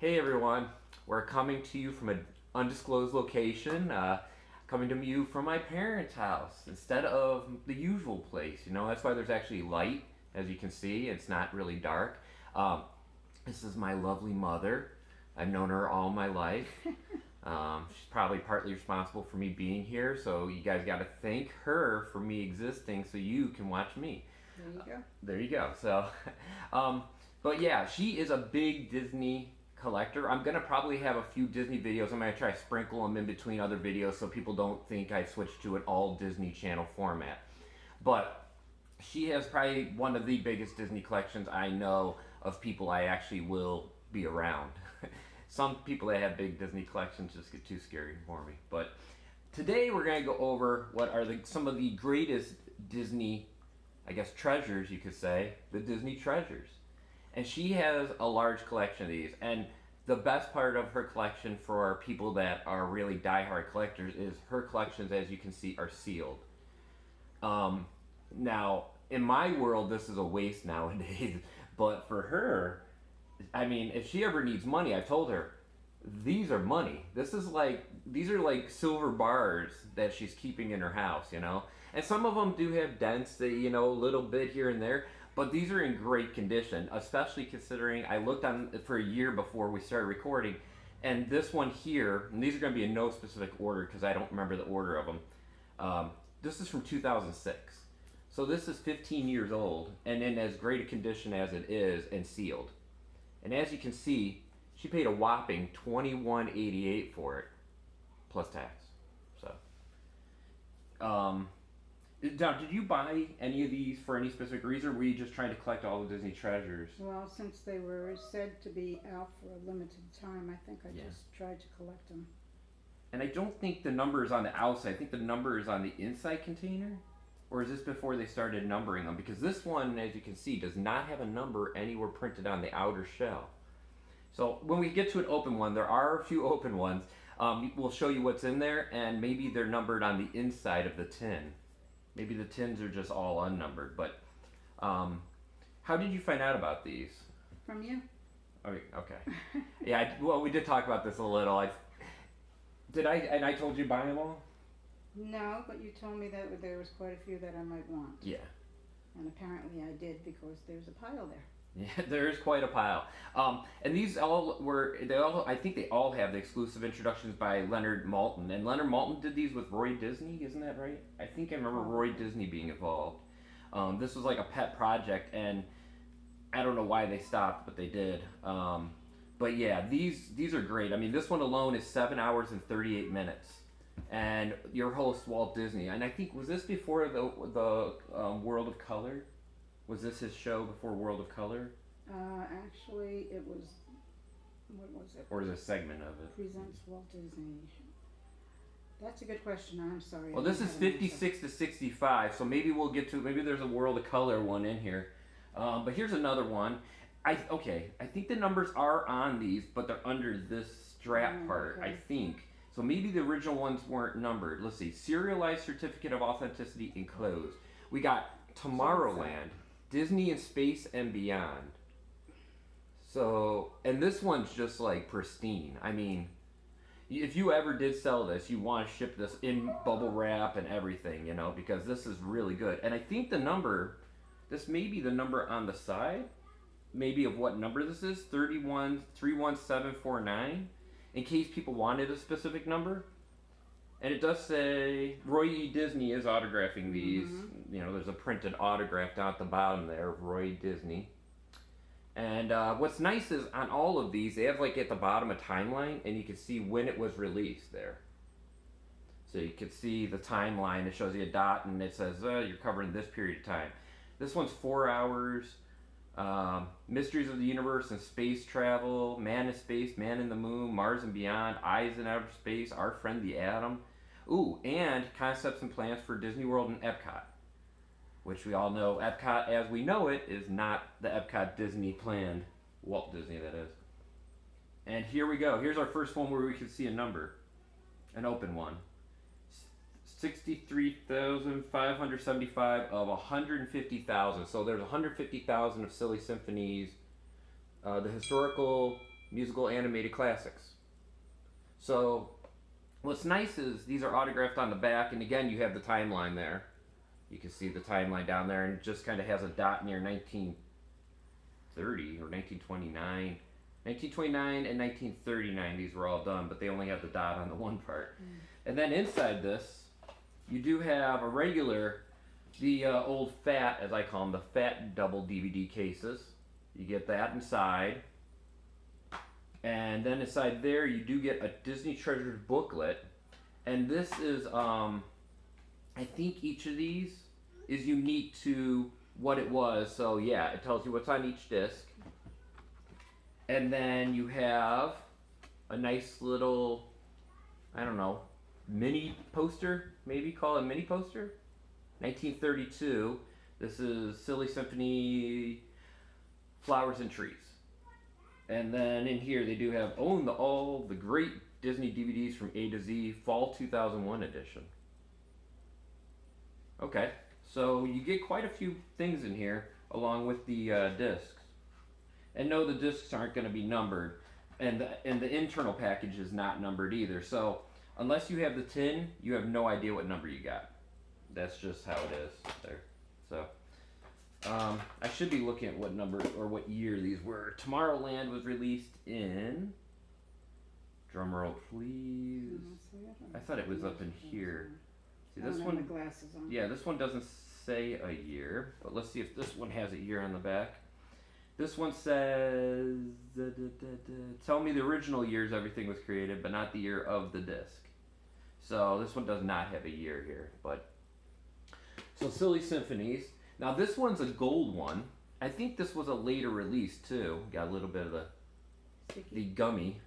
Hey everyone, we're coming to you from an undisclosed location, coming to you from my parents' house instead of the usual place. That's why there's actually light, as you can see. It's not really dark. This is my lovely mother. I've known her all my life. She's probably partly responsible for me being here, so you guys got to thank her for me existing so you can watch me. There you go. There you go. So, but yeah, she is a big Disney collector. I'm gonna probably have a few Disney videos. I'm gonna try to sprinkle them in between other videos so people don't think I've switched to an all Disney Channel format. But she has probably one of the biggest Disney collections I know of people I actually will be around. Some people that have big Disney collections just get too scary for me. But today we're gonna go over what are some of the greatest Disney, I guess, treasures, you could say, the Disney treasures. And she has a large collection of these. And the best part of her collection for people that are really diehard collectors is her collections, as you can see, are sealed. Now, in my world, this is a waste nowadays. But for her, I mean, if she ever needs money, I've told her, these are money. These are like silver bars that she's keeping in her house. And some of them do have dents, that, a little bit here and there, but these are in great condition, especially considering I looked on for a year before we started recording, and this one here, and these are going to be in no specific order because I don't remember the order of them. This is from 2006. So this is 15 years old and in as great a condition as it is and sealed. And as you can see, she paid a whopping $21.88 for it, plus tax. So, now, did you buy any of these for any specific reason, or were you just trying to collect all the Disney treasures? Well, since they were said to be out for a limited time, I think I Yeah. just tried to collect them. And I don't think the number is on the outside. I think the number is on the inside container. Or is this before they started numbering them? Because this one, as you can see, does not have a number anywhere printed on the outer shell. So when we get to an open one, there are a few open ones. We'll show you what's in there, and maybe they're numbered on the inside of the tin. Maybe the tins are just all unnumbered. But how did you find out about these? From you? Okay. Yeah, well, we did talk about this a little. And I told you buy them all? No, but you told me that there was quite a few that I might want. Yeah. And apparently I did, because there's a pile there. Yeah, there is quite a pile. And these I think they all have the exclusive introductions by Leonard Maltin. And Leonard Maltin did these with Roy Disney, isn't that right? I think I remember Roy Disney being involved. This was like a pet project, and I don't know why they stopped, but they did. But yeah, these are great. I mean, this one alone is 7 hours and 38 minutes. And your host, Walt Disney. And I think, was this before the World of Color? Was this his show before World of Color? Actually, it was, what was it? Or is it a segment of it? Presents Walt Disney. That's a good question. I'm sorry. Well, this is 56 to 65, so maybe we'll get to, maybe there's a World of Color one in here. But here's another one. I think the numbers are on these, but they're under this strap part, okay. I think. So maybe the original ones weren't numbered. Let's see. Serialized certificate of authenticity enclosed. We got Tomorrowland, Disney in Space and Beyond. So, and this one's just like pristine. I mean, if you ever did sell this, you want to ship this in bubble wrap and everything, because this is really good. And I think this may be the number on the side, maybe of what number this is, 31749. In case people wanted a specific number. And it does say Roy E. Disney is autographing these. Mm-hmm. There's a printed autograph down at the bottom there of Roy Disney. And what's nice is on all of these, they have like at the bottom a timeline, and you can see when it was released there. So you can see the timeline. It shows you a dot, and it says you're covering this period of time. This one's 4 hours. Mysteries of the Universe and Space Travel, Man in Space, Man in the Moon, Mars and Beyond, Eyes in Outer Space, Our Friend the Atom. Ooh, and Concepts and Plans for Disney World and Epcot. Which we all know, Epcot as we know it is not the Epcot Disney planned. Walt Disney, that is. And here we go. Here's our first one where we can see a number. An open one. 63,575 of 150,000. So there's 150,000 of Silly Symphonies. The historical musical animated classics. So what's nice is these are autographed on the back, and again, you have the timeline there. You can see the timeline down there, and it just kind of has a dot near 1930 or 1929. 1929 and 1939, these were all done, but they only have the dot on the one part. And then inside this, you do have a regular, the old fat, as I call them, the fat double DVD cases. You get that inside. And then inside there, you do get a Disney Treasures booklet. And this is, I think each of these is unique to what it was. So yeah, it tells you what's on each disc. And then you have a nice little, I don't know, mini poster, maybe call it a mini poster. 1932. This is Silly Symphony, Flowers and Trees. And then in here they do have all the great Disney DVDs from A to Z, Fall 2001 edition. Okay, so you get quite a few things in here along with the discs. And no, the discs aren't going to be numbered, and the internal package is not numbered either. So unless you have the tin, you have no idea what number you got. That's just how it is there. So I should be looking at what number or what year these were. Tomorrowland was released in, drumroll please. I thought it was up in here. See this one? The glasses on. Yeah, this one doesn't say a year, but let's see if this one has a year on the back. This one says, tell me the original years everything was created, but not the year of the disc. So this one does not have a year here, but. So Silly Symphonies. Now this one's a gold one. I think this was a later release too. Got a little bit of the sticky gummy.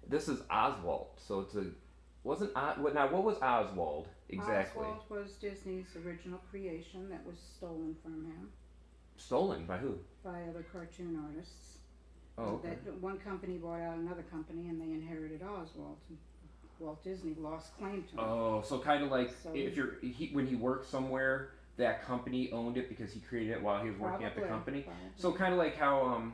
This is Oswald. So it's a, what was Oswald exactly? Oswald was Disney's original creation that was stolen from him. Stolen by who? By other cartoon artists. Oh, okay. That one company bought out another company, and they inherited Oswald. And Walt Disney lost claim to it. Oh, so kind of like if when he worked somewhere, that company owned it because he created it while he was working at the company. Probably. So kind of like how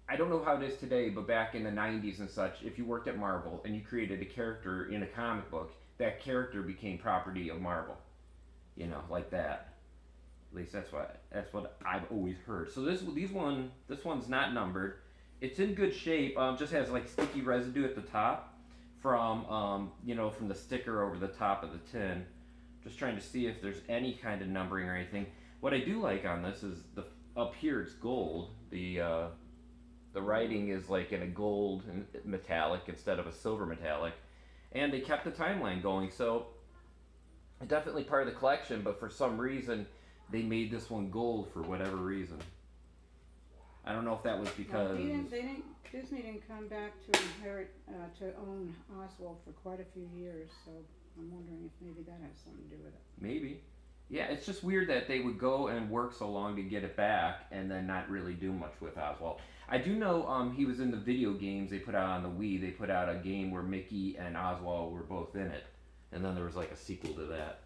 I don't know how it is today, but back in the 90s and such, if you worked at Marvel and you created a character in a comic book, that character became property of Marvel. You know, like that. At least that's what I've always heard. So this one's not numbered. It's in good shape. Just has like sticky residue at the top from from the sticker over the top of the tin. Just trying to see if there's any kind of numbering or anything. What I do like on this is up here it's gold. The writing is like in a gold and metallic instead of a silver metallic, and they kept the timeline going. So definitely part of the collection, but for some reason they made this one gold for whatever reason. I don't know if that was because Disney didn't come back to own Oswald for quite a few years, so I'm wondering if maybe that has something to do with it. Maybe. Yeah, it's just weird that they would go and work so long to get it back and then not really do much with Oswald. I do know he was in the video games they put out on the Wii. They put out a game where Mickey and Oswald were both in it, and then there was like a sequel to that.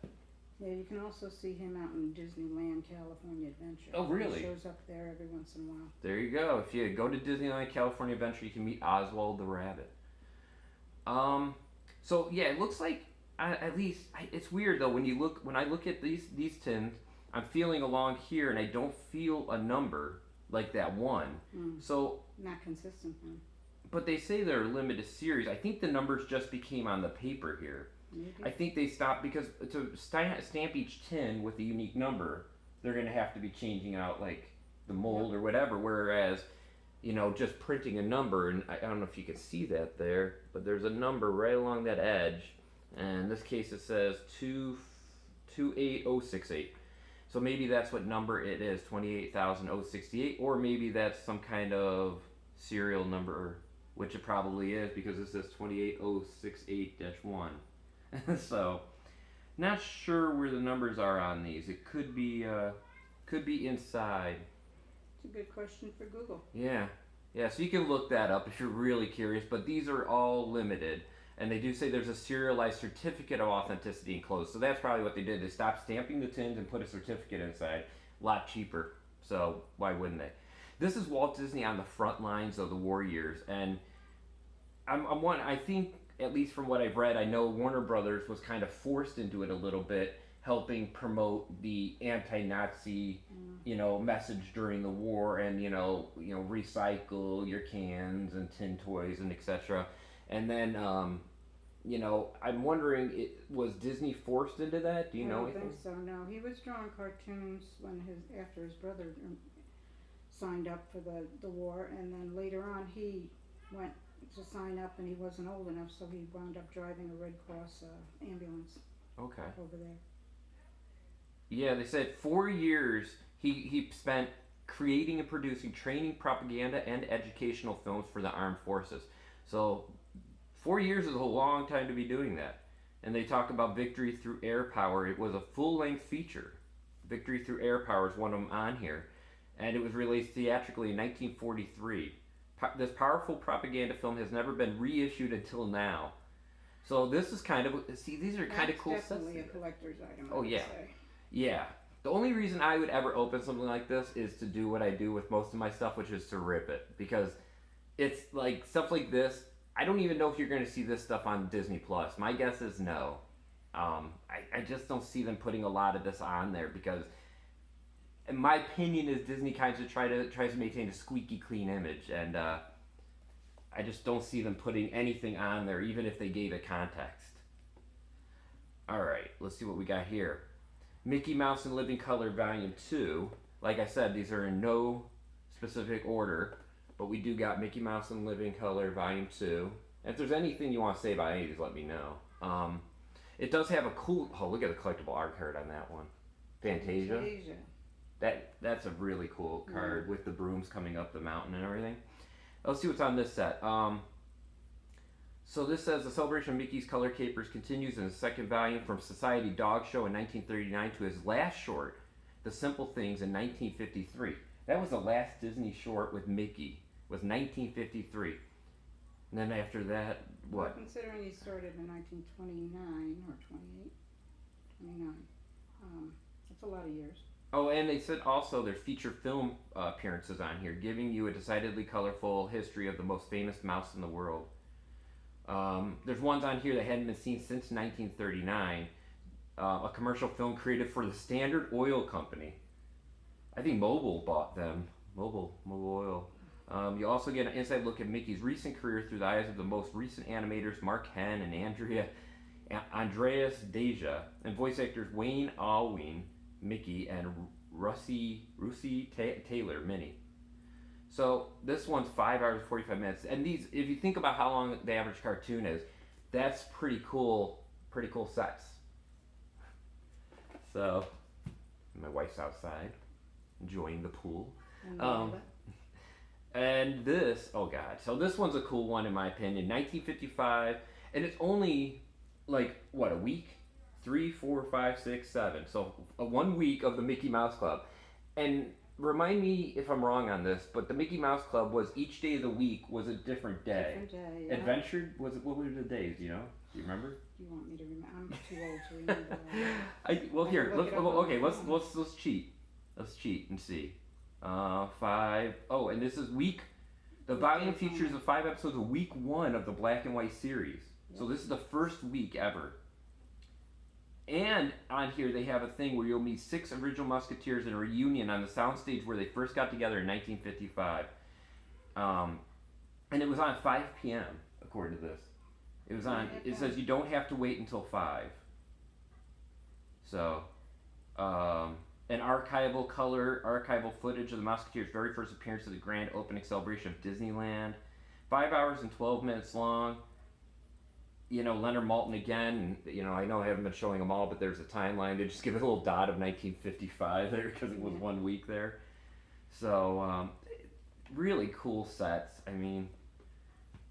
Yeah, you can also see him out in Disneyland California Adventure. Oh, really? He shows up there every once in a while. There you go. If you go to Disneyland California Adventure, you can meet Oswald the Rabbit. So yeah, it looks like it's weird though when I look at these tins, I'm feeling along here and I don't feel a number like that one. So not consistent. Huh? But they say they're a limited series. I think the numbers just became on the paper here. Maybe. I think they stopped because to stamp each tin with a unique number, they're going to have to be changing out like the mold or whatever. Whereas, just printing a number, and I don't know if you can see that there, but there's a number right along that edge. And in this case, it says 28068. So maybe that's what number it is, 28,068, or maybe that's some kind of serial number, which it probably is because it says 28068-1. So, not sure where the numbers are on these. It could be inside. It's a good question for Google. Yeah, so you can look that up if you're really curious, but these are all limited. And they do say there's a serialized certificate of authenticity enclosed. So that's probably what they did. They stopped stamping the tins and put a certificate inside. A lot cheaper. So why wouldn't they? This is Walt Disney on the front lines of the war years, and I think, at least from what I've read, I know Warner Brothers was kind of forced into it a little bit, helping promote the anti-Nazi, message during the war, and recycle your cans and tin toys and etc. And then, I'm wondering, was Disney forced into that? Do you know anything? I don't think so. No, he was drawing cartoons after his brother signed up for the war, and then later on he went to sign up, and he wasn't old enough, so he wound up driving a Red Cross ambulance. Okay. Over there. Yeah, they said 4 years he spent creating and producing training, propaganda, and educational films for the armed forces. So 4 years is a long time to be doing that. And they talk about Victory Through Air Power. It was a full-length feature. Victory Through Air Power is one of them on here. And it was released theatrically in 1943. This powerful propaganda film has never been reissued until now. So this is kind of, these are kind of cool sets. That's definitely a collector's item, I would say. Yeah. The only reason I would ever open something like this is to do what I do with most of my stuff, which is to rip it. Because it's like, stuff like this, I don't even know if you're going to see this stuff on Disney Plus. My guess is no. I just don't see them putting a lot of this on there because, in my opinion, is Disney kind of tries to maintain a squeaky clean image, and I just don't see them putting anything on there, even if they gave it context. All right, let's see what we got here. Mickey Mouse in Living Color Volume 2. Like I said, these are in no specific order, but we do got Mickey Mouse in Living Color Volume 2. And if there's anything you want to say about any of these, let me know. It does have a cool, look at the collectible art card on that one. Fantasia. That's a really cool card with the brooms coming up the mountain and everything. Let's see what's on this set. So this says the celebration of Mickey's Color Capers continues in the second volume from Society Dog Show in 1939 to his last short, The Simple Things, in 1953. That was the last Disney short with Mickey, was 1953. And then after that, what? Well, considering he started in 1929 or 28, 29, that's a lot of years. Oh, and they said also there's feature film appearances on here, giving you a decidedly colorful history of the most famous mouse in the world. There's ones on here that hadn't been seen since 1939. A commercial film created for the Standard Oil Company. I think Mobil bought them. Mobil Oil. You also get an inside look at Mickey's recent career through the eyes of the most recent animators Mark Henn and Andreas Deja, and voice actors Wayne Allwine, Mickey, and Russie Taylor, Minnie. So this one's 5 hours 45 minutes, and these, if you think about how long the average cartoon is, that's pretty cool sets. So my wife's outside enjoying the pool. And this, oh god, so this one's a cool one in my opinion. 1955, and it's only like what, a week? 3, 4, 5, 6, 7. So 1 week of the Mickey Mouse Club. And remind me if I'm wrong on this, but the Mickey Mouse Club was each day of the week was a different day. Yeah. Adventure, what were the days, do you know? Do you remember? You want me to remember? I'm too old to remember. Let's cheat. Let's cheat and see. 5. Oh, and this is week. The volume features the 5 episodes of week 1 of the black and white series. Yep. So this is the first week ever. And on here they have a thing where you'll meet 6 original Musketeers in a reunion on the soundstage where they first got together in 1955. And it was on 5 p.m. according to this. It was on. It says you don't have to wait until 5. So, an archival footage of the Musketeers' very first appearance at the grand opening celebration of Disneyland. 5 hours and 12 minutes long. You know, Leonard Maltin again. You know, I know I haven't been showing them all, but there's a timeline. They just give it a little dot of 1955 there because it was 1 week there. So, really cool sets. I mean,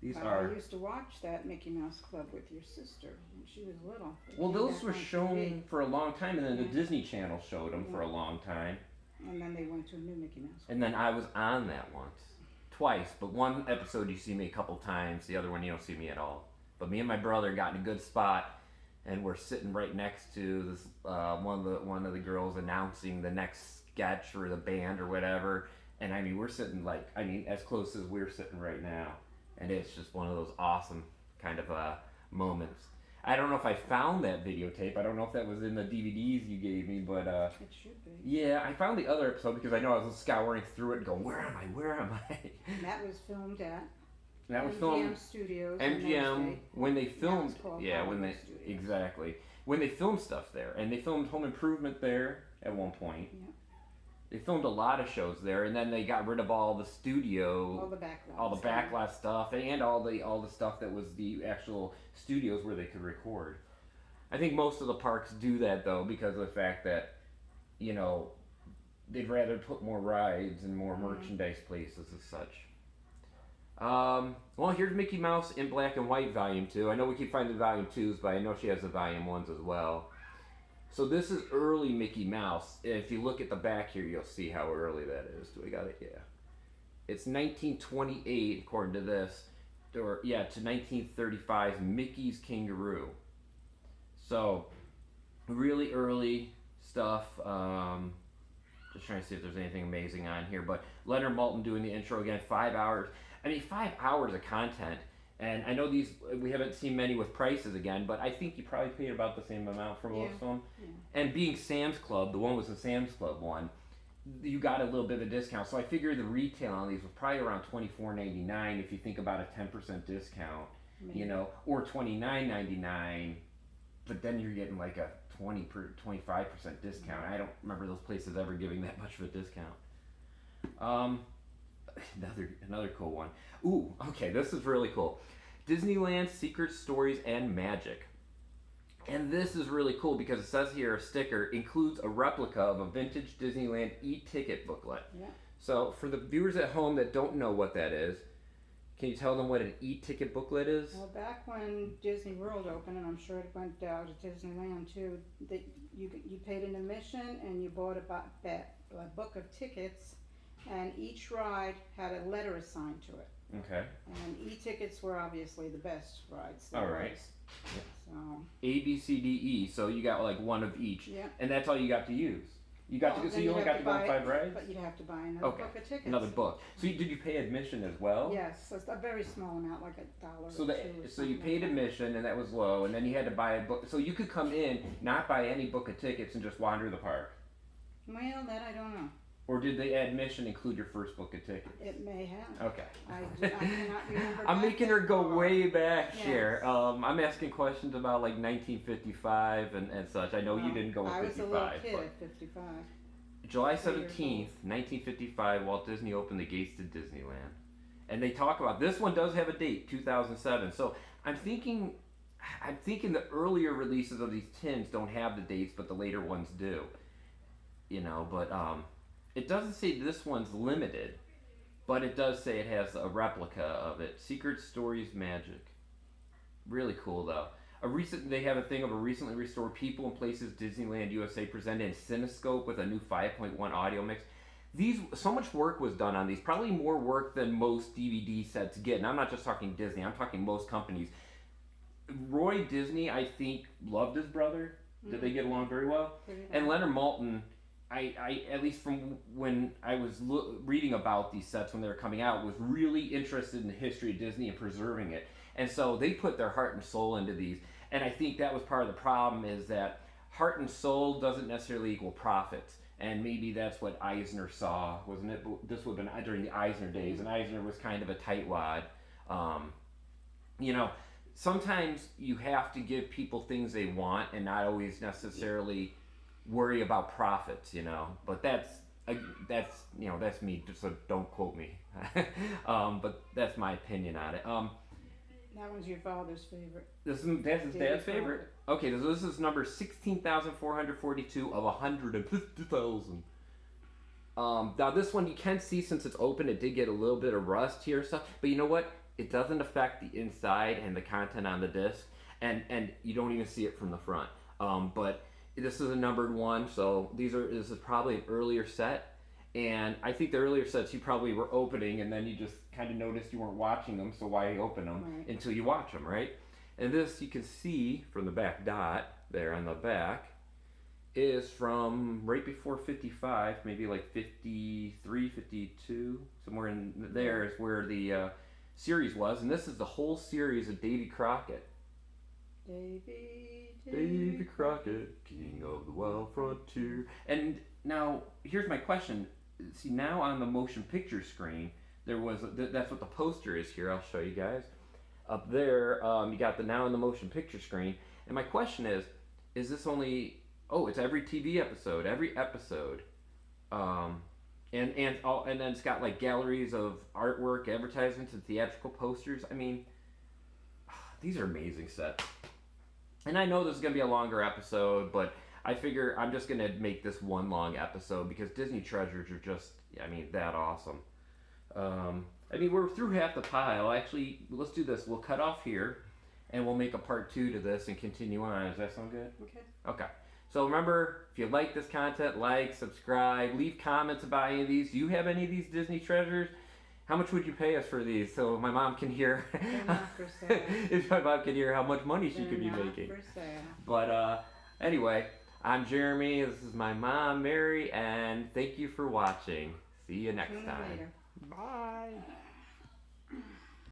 these are. I used to watch that Mickey Mouse Club with your sister when she was little. Well, those were shown for a long time, and then the Disney Channel showed them for a long time. And then they went to a new Mickey Mouse Club. And then I was on that once. Twice, but one episode you see me a couple times, the other one you don't see me at all. But me and my brother got in a good spot, and we're sitting right next to this one of the girls announcing the next sketch or the band or whatever. And I mean, we're sitting as close as we're sitting right now, and it's just one of those awesome kind of moments. I don't know if I found that videotape. I don't know if that was in the DVDs you gave me, but It should be. yeah, I found the other episode because I know I was scouring through it and going, where am I? Where am I? And that was filmed at That was MGM filmed Studios. in those MGM days. when they That was filmed. called Yeah, when they Hollywood Studios. exactly when they filmed stuff there, and they filmed Home Improvement there at one point. Yeah. They filmed a lot of shows there, and then they got rid of all the studio, All the backlash. all the backlash stuff, and all the stuff that was the actual studios where they could record. I think most of the parks do that though because of the fact that, you know, they'd rather put more rides and more merchandise places as such. Well, here's Mickey Mouse in black and white volume 2. I know we keep finding volume 2s, but I know she has the volume 1s as well. So this is early Mickey Mouse. If you look at the back here, you'll see how early that is. Do we got it? Yeah. It's 1928, according to this, or yeah, to 1935's Mickey's Kangaroo. So, really early stuff. Just trying to see if there's anything amazing on here. But Leonard Maltin doing the intro again, 5 hours. I mean, 5 hours of content. And I know we haven't seen many with prices again, but I think you probably paid about the same amount for most of them. Yeah. And being Sam's Club, the one was the Sam's Club one, you got a little bit of a discount. So I figure the retail on these was probably around $24.99 if you think about a 10% discount, you know, or $29.99. But then you're getting like a 25% discount. I don't remember those places ever giving that much of a discount. Another cool one. Ooh, okay, this is really cool. Disneyland Secret Stories and Magic. And this is really cool because it says here a sticker includes a replica of a vintage Disneyland e-ticket booklet. Yeah. So for the viewers at home that don't know what that is, can you tell them what an e-ticket booklet is? Well, back when Disney World opened, and I'm sure it went down to Disneyland too, that you paid an admission and you bought a book of tickets, and each ride had a letter assigned to it. Okay. And e-tickets were obviously the best rides. All right. Yep. So. A, B, C, D, E. So you got like one of each. Yeah. And that's all you got to use. You got to. So you only got to go on 5 rides. But you'd have to buy another book of tickets. Another book. So did you pay admission as well? Yes, so it's a very small amount, like $1 So or $2. So you paid admission, and that was low, and then you had to buy a book. So you could come in, not buy any book of tickets, and just wander the park. Well, that I don't know. Or did the admission include your first book of tickets? It may have. Okay. I cannot remember. I'm making her go way back Yes. here. I'm asking questions about like 1955 and such. I know you didn't go with 55. I was a little kid at 55. July 17th, 1955, Walt Disney opened the gates to Disneyland. And they talk about, this one does have a date, 2007. So I'm thinking the earlier releases of these tins don't have the dates, but the later ones do. You know, but it doesn't say this one's limited, but it does say it has a replica of it. Secret Stories Magic. Really cool though. They have a thing of a recently restored People and Places Disneyland USA presented in Cinescope with a new 5.1 audio mix. So much work was done on these, probably more work than most DVD sets get. And I'm not just talking Disney, I'm talking most companies. Roy Disney, I think, loved his brother. Did they get along very well? And Leonard Maltin, I at least from when I was reading about these sets when they were coming out, was really interested in the history of Disney and preserving it. And so they put their heart and soul into these. And I think that was part of the problem, is that heart and soul doesn't necessarily equal profits. And maybe that's what Eisner saw, wasn't it? This would have been during the Eisner days, and Eisner was kind of a tightwad. You know, sometimes you have to give people things they want and not always necessarily worry about profits, you know. But that's me, so don't quote me. But that's my opinion on it. That one's your father's favorite. That's his dad's favorite? Okay, so this is number 16,442 of 150,000. Now this one you can see, since it's open, it did get a little bit of rust here and stuff. But you know what? It doesn't affect the inside and the content on the disc. And you don't even see it from the front. But this is a numbered one, so this is probably an earlier set. And I think the earlier sets you probably were opening, and then you just kind of noticed you weren't watching them, so why open them until you watch them, right? And this you can see from the back dot there on the back. is from right before 55, maybe like 53, 52, somewhere in there is where the series was, and this is the whole series of Davy Crockett. Davy Crockett, king of the wild frontier. And now, here's my question. See, now on the motion picture screen, there was that's what the poster is here. I'll show you guys. Up there, you got the now on the motion picture screen. And my question is this only? Oh, it's every TV episode, every episode, and then it's got like galleries of artwork, advertisements, and theatrical posters. I mean, these are amazing sets. And I know this is gonna be a longer episode, but I figure I'm just gonna make this one long episode because Disney Treasures are just, I mean, that awesome. I mean, we're through half the pile. Actually, let's do this. We'll cut off here, and we'll make a part 2 to this and continue on. Does that sound good? Okay. Okay. So remember, if you like this content, like, subscribe, leave comments about any of these. Do you have any of these Disney Treasures? How much would you pay us for these so my mom can hear? They're not for sale. If my mom can hear how much money she could be They're not making. for sale. But anyway, I'm Jeremy. This is my mom, Mary, and thank you for watching. See you next time. Later. Bye.